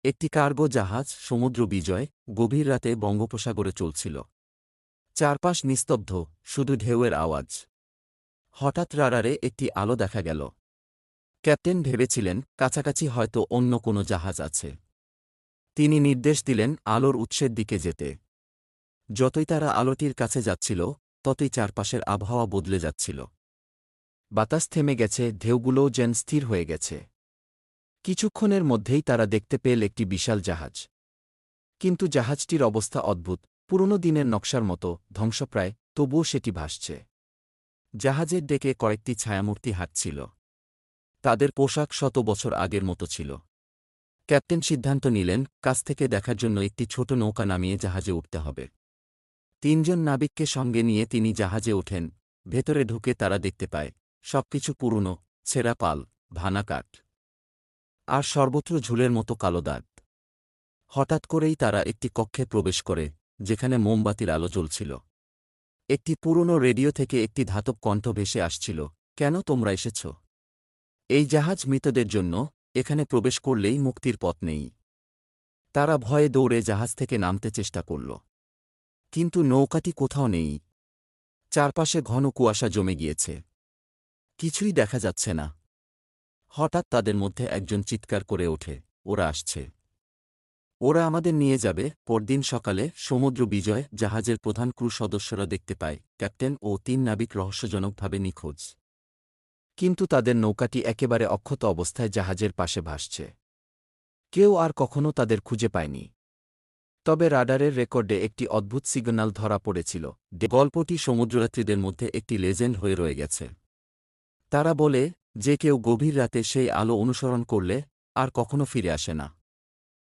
একটি কার্গো জাহাজ সমুদ্র বিজয় গভীর রাতে বঙ্গোপসাগরে চলছিল। চারপাশ নিস্তব্ধ, শুধু ঢেউয়ের আওয়াজ। হঠাৎ রাডারে একটি আলো দেখা গেল। ক্যাপ্টেন ভেবেছিলেন কাছাকাছি হয়তো অন্য কোনো জাহাজ আছে। তিনি নির্দেশ দিলেন আলোর উৎসের দিকে যেতে। যতই তারা আলোটির কাছে যাচ্ছিল ততই চারপাশের আবহাওয়া বদলে যাচ্ছিল। বাতাস থেমে গেছে, ঢেউগুলোও যেন স্থির হয়ে গেছে। কিছুক্ষণের মধ্যেই তারা দেখতে পেল একটি বিশাল জাহাজ। কিন্তু জাহাজটির অবস্থা অদ্ভুত, পুরনো দিনের নকশার মতো ধ্বংসপ্রায়, তবুও সেটি ভাসছে। জাহাজের ডেকে কয়েকটি ছায়ামূর্তি হাঁটছিল। তাদের পোশাক শত বছর আগের মতো ছিল। ক্যাপ্টেন সিদ্ধান্ত নিলেন কাছ থেকে দেখার জন্য একটি ছোট নৌকা নামিয়ে জাহাজে উঠতে হবে। তিনজন নাবিককে সঙ্গে নিয়ে তিনি জাহাজে ওঠেন। ভেতরে ঢুকে তারা দেখতে পায় সবকিছু পুরনো, ছেঁড়া পাল, ভাঙা কাঠ, আর সর্বত্র ঝুলের মতো কালো দাগ। হঠাৎ করেই তারা একটি কক্ষে প্রবেশ করে, যেখানে মোমবাতির আলো জ্বলছিল। একটি পুরনো রেডিও থেকে একটি ধাতব কণ্ঠ ভেসে আসছিল, কেন তোমরা এসেছ? এই জাহাজ মৃতদের জন্য, এখানে প্রবেশ করলেই মুক্তির পথ নেই। তারা ভয়ে দৌড়ে জাহাজ থেকে নামতে চেষ্টা করল। কিন্তু নৌকাটি কোথাও নেই। চারপাশে ঘন কুয়াশা জমে গিয়েছে। কিছুই দেখা যাচ্ছে না। হঠাৎ তাদের মধ্যে একজন চিৎকার করে ওঠে, ওরা আসছে। ওরা আমাদের নিয়ে যাবে। পরদিন সকালে সমুদ্র বিজয় জাহাজের প্রধান ক্রু সদস্যরা দেখতে পায় ক্যাপ্টেন ও ৩ নাবিক রহস্যজনকভাবে নিখোঁজ। কিন্তু তাদের নৌকাটি একেবারে অক্ষত অবস্থায় জাহাজের পাশে ভাসছে। কেউ আর কখনো তাদের খুঁজে পায়নি। তবে রাডারের রেকর্ডে একটি অদ্ভুত সিগন্যাল ধরা পড়েছিল। গল্পটি সমুদ্রযাত্রীদের মধ্যে একটি লেজেন্ড হয়ে রয়ে গেছে। তারা বলে যে কেউ গভীর রাতে সেই আলো অনুসরণ করলে আর কখনো ফিরে আসে না।